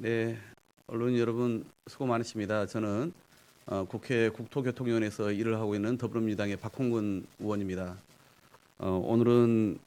네, 언론 여러분 수고 많으십니다. 저는 국회 국토교통위원회에서 일을 하고 있는 더불어민주당의 박홍근 의원입니다. 오늘은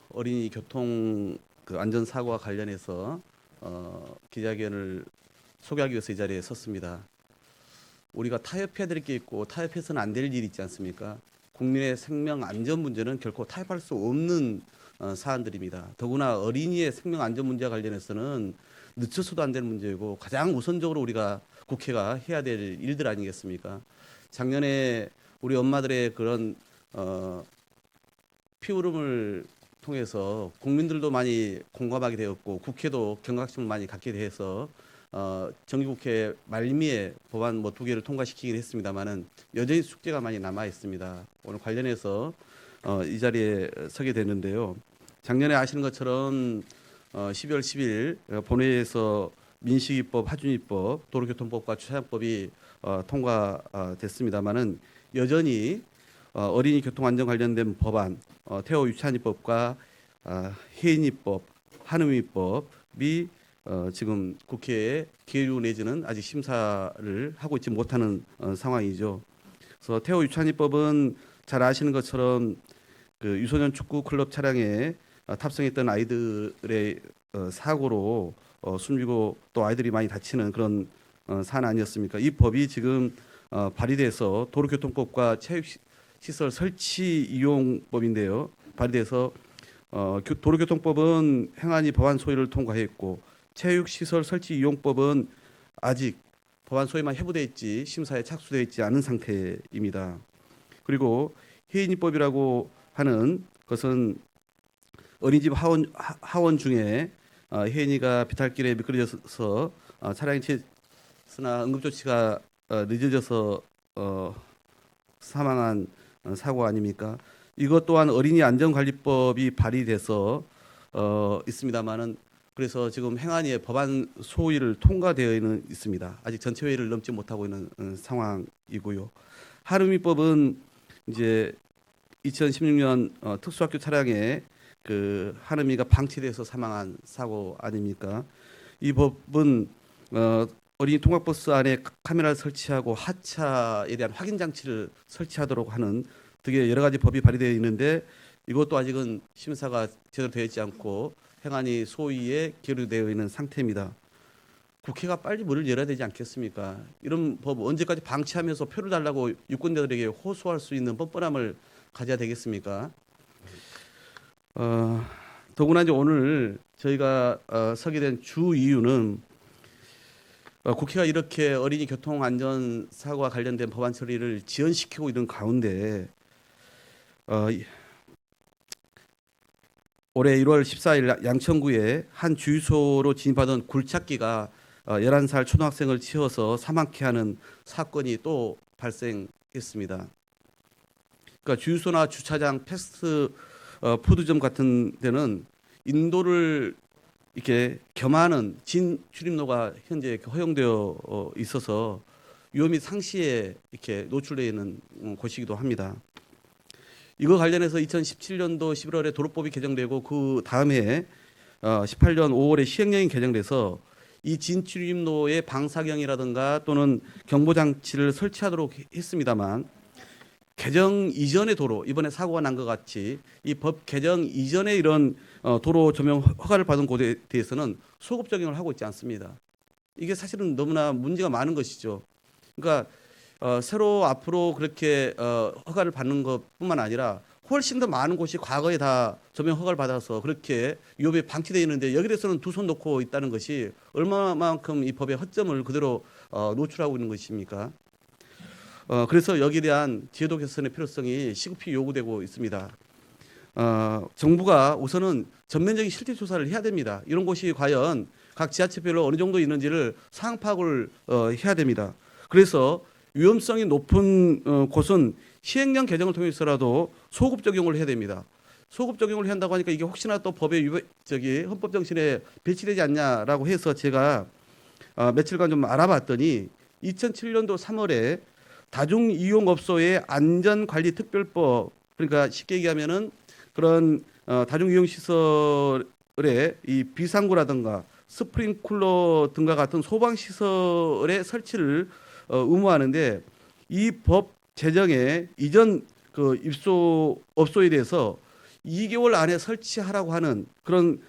어린이 교통 안전 사고와 관련해서 기자회견을 소개하기 위해서 이 자리에 섰습니다. 우리가 타협해야 될 게 있고 타협해서는 안 될 일이 있지 않습니까? 국민의 생명 안전 문제는 결코 타협할 수 없는 사안들입니다. 더구나 어린이의 생명 안전 문제와 관련해서는 늦춰서도 안 되는 문제이고 가장 우선적으로 우리가 국회가 해야 될 일들 아니겠습니까? 작년에 우리 엄마들의 그런 피울음을 통해서 국민들도 많이 공감하게 되었고 국회도 경각심을 많이 갖게 돼서 정기국회 말미에 법안 뭐 2개를 통과시키긴 했습니다만은 여전히 숙제가 많이 남아 있습니다. 오늘 관련해서 이 자리에 서게 됐는데요. 작년에 아시는 것처럼 12월 10일 본회의에서 민식이법, 하준이법, 도로교통법과 주차장법이 통과됐습니다만은 여전히 어린이 교통안전 관련된 법안, 태호 유치한이법과 혜인이법, 한음이법이 지금 국회에 계류 내지는 아직 심사를 하고 있지 못하는 상황이죠. 그래서 태호 유치한이법은 잘 아시는 것처럼 그 유소년 축구 클럽 차량에 탑승했던 아이들의 사고로 숨지고 또 아이들이 많이 다치는 그런 사안 아니었습니까? 이 법이 지금 발의돼서 도로교통법과 체육시설 설치 이용법인데요. 발의돼서 도로교통법은 행안위 법안 소위를 통과했고 체육시설 설치 이용법은 아직 법안 소위만 해부돼 있지 심사에 착수되어 있지 않은 상태입니다. 그리고 혜인이법이라고 하는 것은 어린이집 하원 중에 혜인이가 비탈길에 미끄러져서 차량이 치였으나 응급조치가 늦어져서 사망한 사고 아닙니까? 이것 또한 어린이 안전관리법이 발의돼서 있습니다만은 그래서 지금 행안위의 법안 소위를 통과되어 있습니다. 아직 전체 회의를 넘지 못하고 있는 상황이고요. 하루미법은 이제 2016년 특수학교 차량에 그 한음이가 방치돼서 사망한 사고 아닙니까? 이 법은 어린이 통학버스 안에 카메라를 설치하고 하차에 대한 확인 장치를 설치하도록 하는 되게 여러 가지 법이 발의되어 있는데 이것도 아직은 심사가 제대로 되어 있지 않고 행안위 소위에 계류되어 있는 상태입니다. 국회가 빨리 문을 열어야 되지 않겠습니까? 이런 법 언제까지 방치하면서 표를 달라고 유권자들에게 호소할 수 있는 뻔뻔함을 가져야 되겠습니까? 더구나 이제 오늘 저희가 서게 된 주 이유는 국회가 이렇게 어린이 교통 안전 사고와 관련된 법안 처리를 지연시키고 있는 가운데 올해 1월 14일 양천구의 한 주유소로 진입하던 굴착기가 11살 초등학생을 치어서 사망케 하는 사건이 또 발생했습니다. 그러니까 주유소나 주차장, 패스트 푸드점 같은 데는 인도를 이렇게 겸하는 진 출입로가 현재 허용되어 있어서 위험이 상시에 이렇게 노출되어 있는 곳이기도 합니다. 이거 관련해서 2017년도 11월에 도로법이 개정되고 그 다음에 18년 5월에 시행령이 개정돼서 이 진출입로의 방사경이라든가 또는 경보장치를 설치하도록 했습니다만 개정 이전의 도로, 이번에 사고가 난 것 같이 이 법 개정 이전에 이런 도로 조명 허가를 받은 곳에 대해서는 소급 적용을 하고 있지 않습니다. 이게 사실은 너무나 문제가 많은 것이죠. 그러니까 새로 앞으로 그렇게 허가를 받는 것뿐만 아니라 훨씬 더 많은 곳이 과거에 다 조명 허가를 받아서 그렇게 위협에 방치되어 있는데 여기 대해서는 두 손 놓고 있다는 것이 얼마만큼 이 법의 허점을 그대로 노출하고 있는 것입니까? 그래서 여기에 대한 제도 개선의 필요성이 시급히 요구되고 있습니다. 정부가 우선은 전면적인 실태 조사를 해야 됩니다. 이런 곳이 과연 각 지자체별로 어느 정도 있는지를 상황 파악을 해야 됩니다. 그래서 위험성이 높은 곳은 시행령 개정을 통해서라도 소급 적용을 해야 됩니다. 소급 적용을 한다고 하니까 이게 혹시나 또 법의 헌법 정신에 배치되지 않냐라고 해서 제가 며칠간 좀 알아봤더니 2007년도 3월에 다중이용업소의 안전관리특별법, 그러니까 쉽게 얘기하면은 그런 다중이용시설의 이 비상구라든가 스프링쿨러 등과 같은 소방 시설의 설치를 의무화하는데 이 법 제정에 이전 그 입소 업소에 대해서 2개월 안에 설치하라고 하는 그런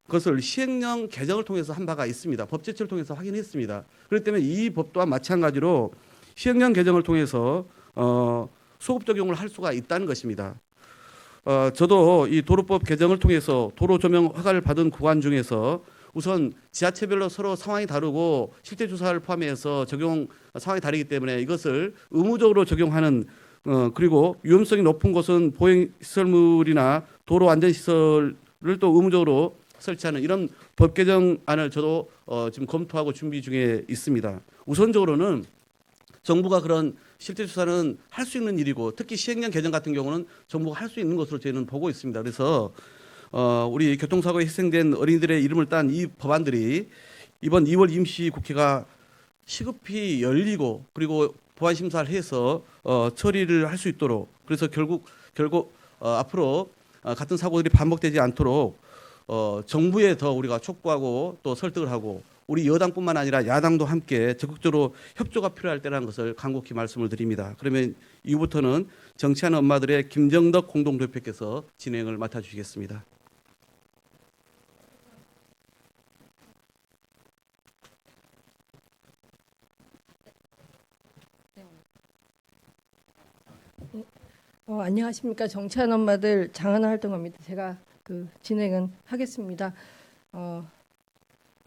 것을 시행령 개정을 통해서 한 바가 있습니다. 법 제출을 통해서 확인했습니다. 그렇기 때문에 이 법 또한 마찬가지로 시행령 개정을 통해서 소급 적용을 할 수가 있다는 것입니다. 저도 이 도로법 개정을 통해서 도로 조명 허가를 받은 구간 중에서 우선 지자체별로 서로 상황이 다르고 실태 조사를 포함해서 적용 상황이 다르기 때문에 이것을 의무적으로 적용하는 그리고 위험성이 높은 곳은 보행시설물이나 도로 안전시설을 또 의무적으로 설치하는 이런 법 개정안을 저도 지금 검토하고 준비 중에 있습니다. 우선적으로는 정부가 그런 실태 조사는 할 수 있는 일이고 특히 시행령 개정 같은 경우는 정부가 할 수 있는 것으로 저희는 보고 있습니다. 그래서 우리 교통사고에 희생된 어린이들의 이름을 딴 이 법안들이 이번 2월 임시 국회가 시급히 열리고 그리고 보완 심사를 해서 처리를 할 수 있도록 그래서 결국 앞으로 같은 사고들이 반복되지 않도록 정부에 더 우리가 촉구하고 또 설득을 하고 우리 여당뿐만 아니라 야당도 함께 적극적으로 협조가 필요할 때라는 것을 간곡히 말씀을 드립니다. 그러면 이후부터는 정치하는 엄마들의 김정덕 공동대표께서 진행을 맡아주시겠습니다. 안녕하십니까. 정치하는 엄마들 장하나 활동합니다. 제가 진행은 하겠습니다.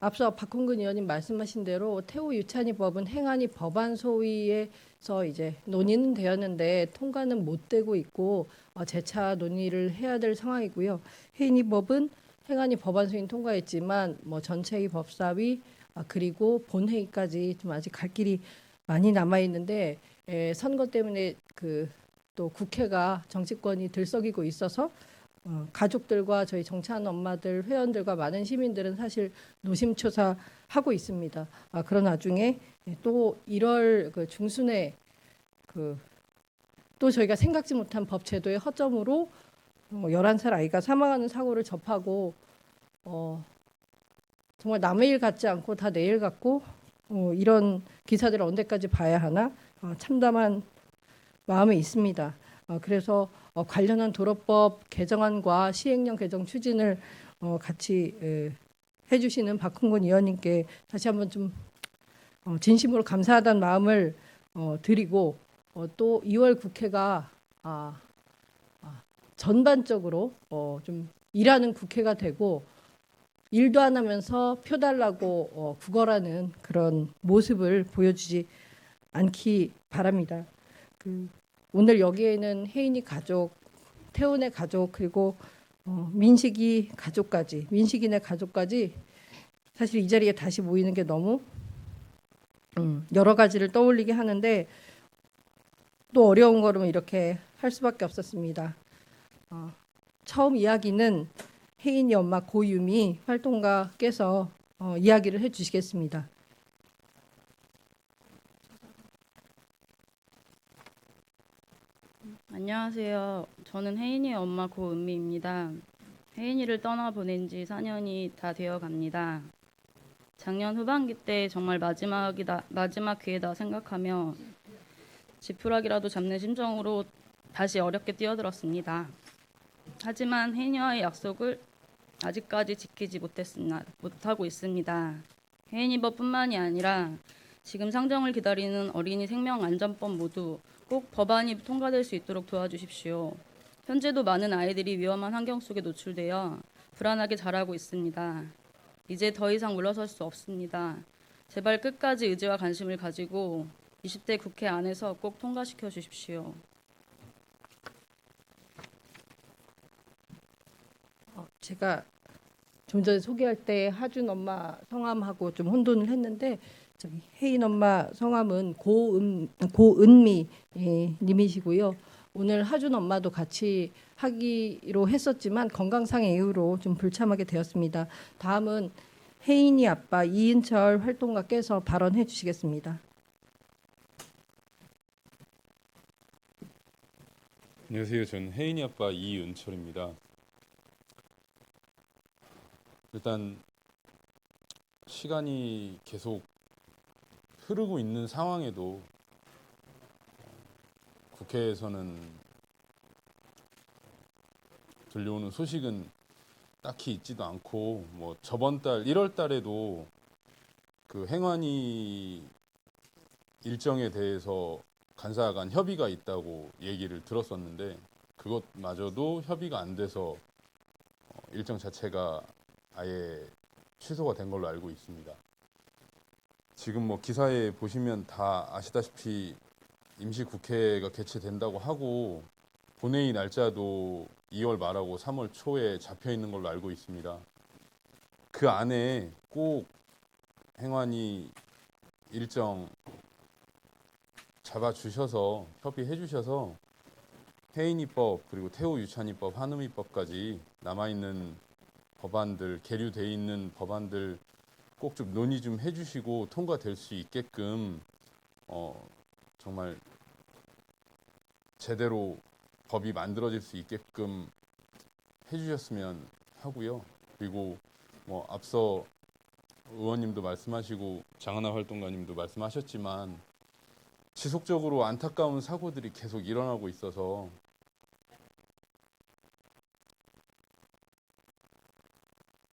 앞서 박홍근 의원님 말씀하신 대로 태호 유찬희 법은 행안위 법안 소위에서 이제 논의는 되었는데 통과는 못 되고 있고 재차 논의를 해야 될 상황이고요. 해인이 법은 행안위 법안 소위는 통과했지만 뭐 전체의 법사위 그리고 본회의까지 좀 아직 갈 길이 많이 남아 있는데 선거 때문에 또 국회가 정치권이 들썩이고 있어서 가족들과 저희 정치하는 엄마들, 회원들과 많은 시민들은 사실 노심초사하고 있습니다. 그런 와중에 또 1월 중순에 또 저희가 생각지 못한 법 제도의 허점으로 11살 아이가 사망하는 사고를 접하고 정말 남의 일 같지 않고 다 내 일 같고 이런 기사들을 언제까지 봐야 하나 참담한 마음에 있습니다. 그래서 관련한 도로법 개정안과 시행령 개정 추진을 같이 해주시는 박홍근 의원님께 다시 한번 좀 진심으로 감사하다는 마음을 드리고 또 2월 국회가 전반적으로 좀 일하는 국회가 되고 일도 안 하면서 표 달라고 구걸하는 그런 모습을 보여주지 않기 바랍니다. 오늘 여기에는 혜인이 가족, 태훈의 가족 그리고 민식이 가족까지, 민식이네 가족까지 사실 이 자리에 다시 모이는 게 너무 여러 가지를 떠올리게 하는데 또 어려운 걸음은 이렇게 할 수밖에 없었습니다. 처음 이야기는 혜인이 엄마 고유미 활동가께서 이야기를 해주시겠습니다. 안녕하세요. 저는 혜인이의 엄마 고은미입니다. 혜인이를 떠나보낸 지 4년이 다 되어 갑니다. 작년 후반기 때 정말 마지막 기회다 생각하며 지푸라기라도 잡는 심정으로 다시 어렵게 뛰어들었습니다. 하지만 혜인이와의 약속을 아직까지 지키지 못하고 있습니다. 혜인이법뿐만이 아니라 지금 상정을 기다리는 어린이 생명안전법 모두 꼭 법안이 통과될 수 있도록 도와주십시오. 현재도 많은 아이들이 위험한 환경 속에 노출되어 불안하게 자라고 있습니다. 이제 더 이상 물러설 수 없습니다. 제발 끝까지 의지와 관심을 가지고 20대 국회 안에서 꼭 통과시켜 주십시오. 제가 좀 전에 소개할 때 하준 엄마 성함하고 좀 혼돈을 했는데 저기 혜인 엄마 성함은 고은미 님이시고요. 오늘 하준 엄마도 같이 하기로 했었지만 건강상의 이유로 좀 불참하게 되었습니다. 다음은 혜인이 아빠 이은철 활동가께서 발언해 주시겠습니다. 안녕하세요. 저는 혜인이 아빠 이은철입니다. 일단 시간이 계속 흐르고 있는 상황에도 국회에서는 들려오는 소식은 딱히 있지도 않고, 뭐 저번 달 1월 달에도 그 행안위 일정에 대해서 간사 간 협의가 있다고 얘기를 들었었는데, 그것마저도 협의가 안 돼서 일정 자체가 아예 취소가 된 걸로 알고 있습니다. 지금 뭐 기사에 보시면 다 아시다시피 임시국회가 개최된다고 하고 본회의 날짜도 2월 말하고 3월 초에 잡혀 있는 걸로 알고 있습니다. 그 안에 꼭 행안위 일정 잡아주셔서 협의해 주셔서 해인이법 그리고 태호 유찬이법, 한음이법까지 남아있는 법안들, 계류돼 있는 법안들 꼭 좀 논의 좀 해주시고 통과될 수 있게끔 정말 제대로 법이 만들어질 수 있게끔 해주셨으면 하고요. 그리고 뭐 앞서 의원님도 말씀하시고 장하나 활동가님도 말씀하셨지만 지속적으로 안타까운 사고들이 계속 일어나고 있어서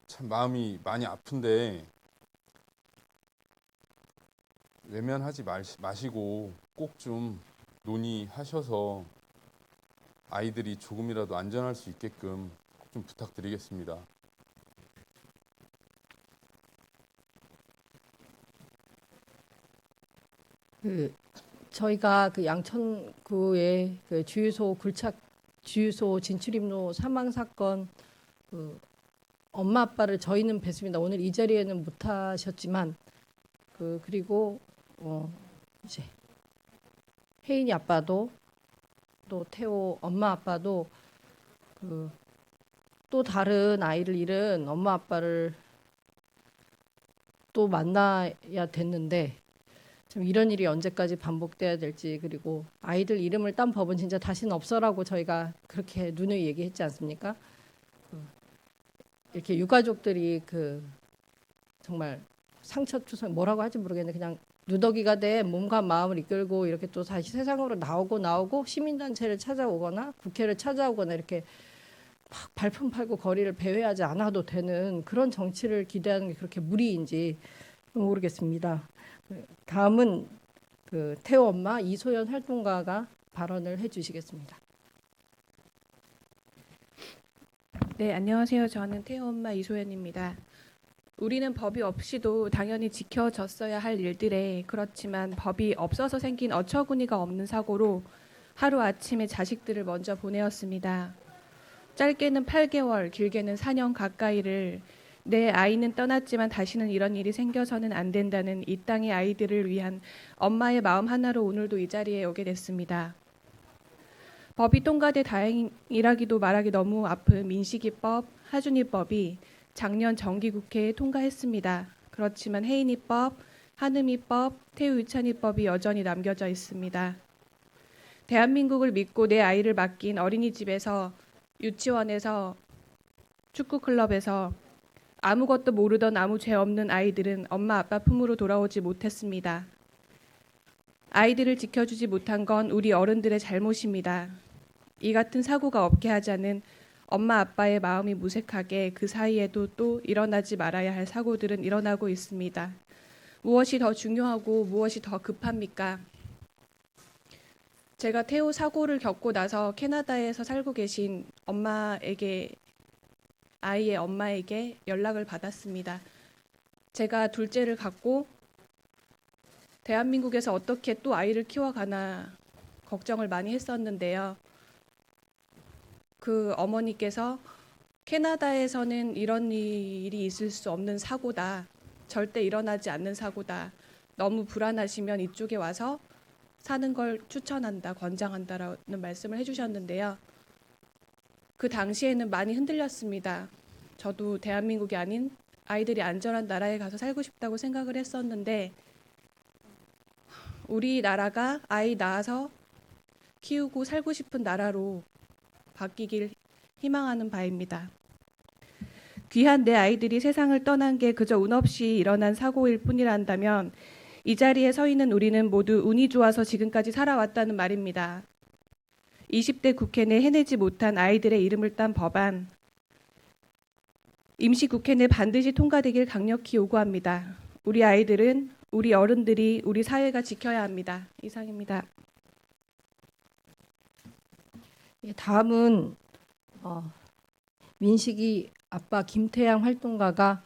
참 마음이 많이 아픈데 외면하지 마시고 꼭 좀 논의하셔서 아이들이 조금이라도 안전할 수 있게끔 꼭 좀 부탁드리겠습니다. 저희가 그 양천구의 그 주유소 굴착 주유소 진출입로 사망 사건 그 엄마 아빠를 저희는 뵀습니다. 오늘 이 자리에는 못 하셨지만 그리고 이제 혜인이 아빠도 또 태호 엄마 아빠도 또 다른 아이를 잃은 엄마 아빠를 또 만나야 됐는데 참 이런 일이 언제까지 반복돼야 될지, 그리고 아이들 이름을 딴 법은 진짜 다시는 없어라고 저희가 그렇게 누누이 얘기했지 않습니까? 이렇게 유가족들이 정말 상처투성 뭐라고 할지 모르겠는데 그냥 누더기가 돼 몸과 마음을 이끌고 이렇게 또 다시 세상으로 나오고 시민단체를 찾아오거나 국회를 찾아오거나 이렇게 막 발품 팔고 거리를 배회하지 않아도 되는 그런 정치를 기대하는 게 그렇게 무리인지 모르겠습니다. 다음은 태호 엄마 이소연 활동가가 발언을 해주시겠습니다. 네, 안녕하세요. 저는 태호 엄마 이소연입니다. 우리는 법이 없이도 당연히 지켜졌어야 할 일들에, 그렇지만 법이 없어서 생긴 어처구니가 없는 사고로 하루아침에 자식들을 먼저 보내었습니다. 짧게는 8개월, 길게는 4년 가까이를 내 아이는 떠났지만 다시는 이런 일이 생겨서는 안 된다는 이 땅의 아이들을 위한 엄마의 마음 하나로 오늘도 이 자리에 오게 됐습니다. 법이 통과돼 다행이라기도 말하기 너무 아픈 민식이법, 하준이법이 작년 정기국회에 통과했습니다. 그렇지만 혜인이법, 한음이법, 태우유찬이법이 여전히 남겨져 있습니다. 대한민국을 믿고 내 아이를 맡긴 어린이집에서, 유치원에서, 축구클럽에서 아무것도 모르던 아무 죄 없는 아이들은 엄마 아빠 품으로 돌아오지 못했습니다. 아이들을 지켜주지 못한 건 우리 어른들의 잘못입니다. 이 같은 사고가 없게 하자는 엄마 아빠의 마음이 무색하게 그 사이에도 또 일어나지 말아야 할 사고들은 일어나고 있습니다. 무엇이 더 중요하고 무엇이 더 급합니까? 제가 태호 사고를 겪고 나서 캐나다에서 살고 계신 아이의 엄마에게 연락을 받았습니다. 제가 둘째를 갖고 대한민국에서 어떻게 또 아이를 키워가나 걱정을 많이 했었는데요. 그 어머니께서 캐나다에서는 이런 일이 있을 수 없는 사고다. 절대 일어나지 않는 사고다. 너무 불안하시면 이쪽에 와서 사는 걸 추천한다, 권장한다라는 말씀을 해주셨는데요. 그 당시에는 많이 흔들렸습니다. 저도 대한민국이 아닌 아이들이 안전한 나라에 가서 살고 싶다고 생각을 했었는데, 우리나라가 아이 낳아서 키우고 살고 싶은 나라로 바뀌길 희망하는 바입니다. 귀한 내 아이들이 세상을 떠난 게 그저 운 없이 일어난 사고일 뿐이라 한다면 이 자리에 서 있는 우리는 모두 운이 좋아서 지금까지 살아왔다는 말입니다. 20대 국회 내 해내지 못한 아이들의 이름을 딴 법안, 임시국회 내 반드시 통과되길 강력히 요구합니다. 우리 아이들은 우리 어른들이 우리 사회가 지켜야 합니다. 이상입니다. 예, 다음은 민식이 아빠 김태양 활동가가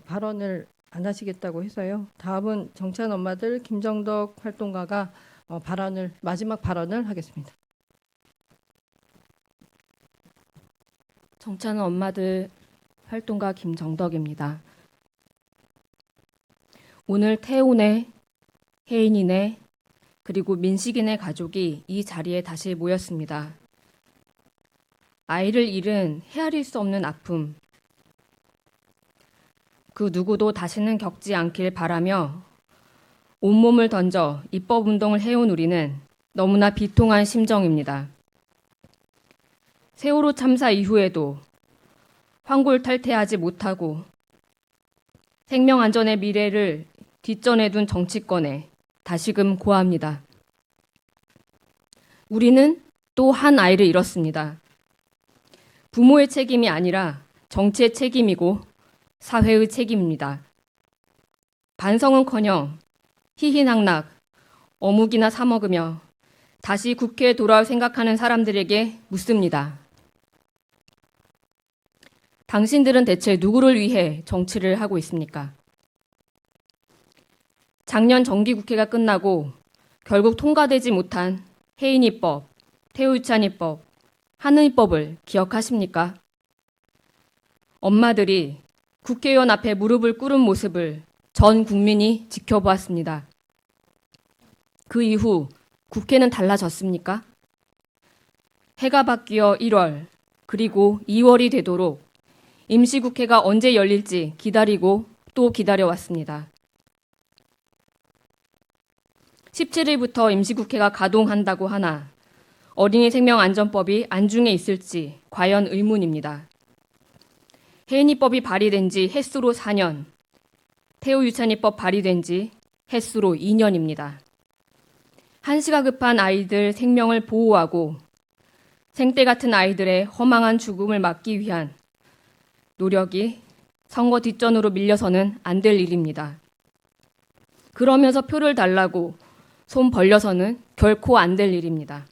발언을 안 하시겠다고 해서요. 다음은 정찬 엄마들 김정덕 활동가가 마지막 발언을 하겠습니다. 정찬은 엄마들 활동가 김정덕입니다. 오늘 태훈의, 혜인이네, 그리고 민식이네 가족이 이 자리에 다시 모였습니다. 아이를 잃은 헤아릴 수 없는 아픔, 그 누구도 다시는 겪지 않길 바라며 온몸을 던져 입법 운동을 해온 우리는 너무나 비통한 심정입니다. 세월호 참사 이후에도 황골탈퇴하지 못하고 생명 안전의 미래를 뒷전에 둔 정치권에 다시금 고합니다. 우리는 또 한 아이를 잃었습니다. 부모의 책임이 아니라 정치의 책임이고 사회의 책임입니다. 반성은커녕 희희낙낙 어묵이나 사 먹으며 다시 국회에 돌아올 생각하는 사람들에게 묻습니다. 당신들은 대체 누구를 위해 정치를 하고 있습니까? 작년 정기국회가 끝나고 결국 통과되지 못한 혜인이법, 태우유찬이법, 한은이법을 기억하십니까? 엄마들이 국회의원 앞에 무릎을 꿇은 모습을 전 국민이 지켜보았습니다. 그 이후 국회는 달라졌습니까? 해가 바뀌어 1월, 그리고 2월이 되도록 임시국회가 언제 열릴지 기다리고 또 기다려왔습니다. 17일부터 임시국회가 가동한다고 하나 어린이 생명안전법이 안중에 있을지 과연 의문입니다. 혜인이법이 발의된 지 햇수로 4년, 태우유찬이법 발의된 지 햇수로 2년입니다. 한시가 급한 아이들 생명을 보호하고 생떼 같은 아이들의 허망한 죽음을 막기 위한 노력이 선거 뒷전으로 밀려서는 안 될 일입니다. 그러면서 표를 달라고 손 벌려서는 결코 안 될 일입니다.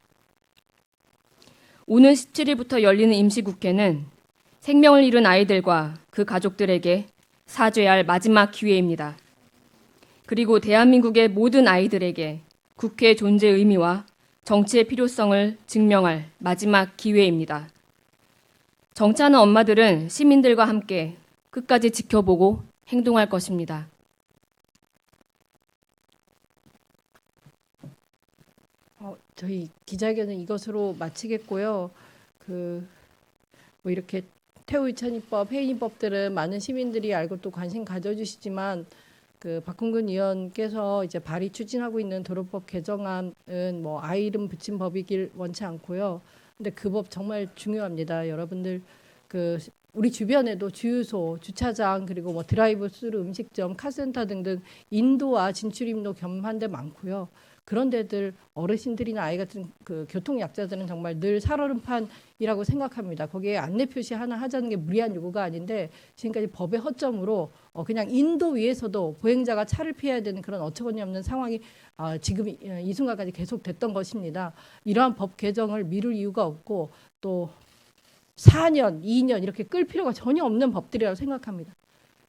오는 17일부터 열리는 임시국회는 생명을 잃은 아이들과 그 가족들에게 사죄할 마지막 기회입니다. 그리고 대한민국의 모든 아이들에게 국회의 존재 의미와 정치의 필요성을 증명할 마지막 기회입니다. 정치하는 엄마들은 시민들과 함께 끝까지 지켜보고 행동할 것입니다. 저희 기자회견은 이것으로 마치겠고요. 뭐 이렇게 태우유찬이법, 혜인이법들은 많은 시민들이 알고 또 관심 가져주시지만 박홍근 의원께서 이제 발의 추진하고 있는 도로법 개정안은 뭐 아이 이름 붙인 법이길 원치 않고요. 근데 그 법 정말 중요합니다. 여러분들 우리 주변에도 주유소, 주차장 그리고 뭐 드라이브스루 음식점, 카센터 등등 인도와 진출입로 겸한 데 많고요. 그런 데들 어르신들이나 아이 같은 교통 약자들은 정말 늘 살얼음판이라고 생각합니다. 거기에 안내 표시 하나 하자는 게 무리한 요구가 아닌데 지금까지 법의 허점으로 그냥 인도 위에서도 보행자가 차를 피해야 되는 그런 어처구니없는 상황이 지금 이 순간까지 계속됐던 것입니다. 이러한 법 개정을 미룰 이유가 없고 또 4년, 2년 이렇게 끌 필요가 전혀 없는 법들이라고 생각합니다.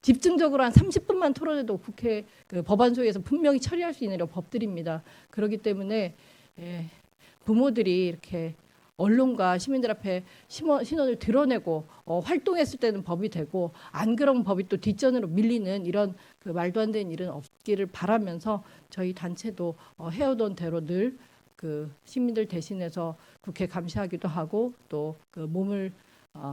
집중적으로 한 30분만 토론해도 국회 법안 소위에서 분명히 처리할 수 있는 이런 법들입니다. 그렇기 때문에 부모들이 이렇게 언론과 시민들 앞에 신원을 드러내고 활동했을 때는 법이 되고 안 그런 법이 또 뒷전으로 밀리는 이런 말도 안 되는 일은 없기를 바라면서 저희 단체도 해오던 대로 늘 시민들 대신해서 국회 감시하기도 하고 또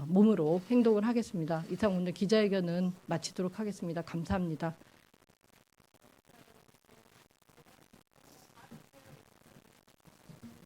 몸으로 행동을 하겠습니다. 이상 오늘 기자회견은 마치도록 하겠습니다. 감사합니다.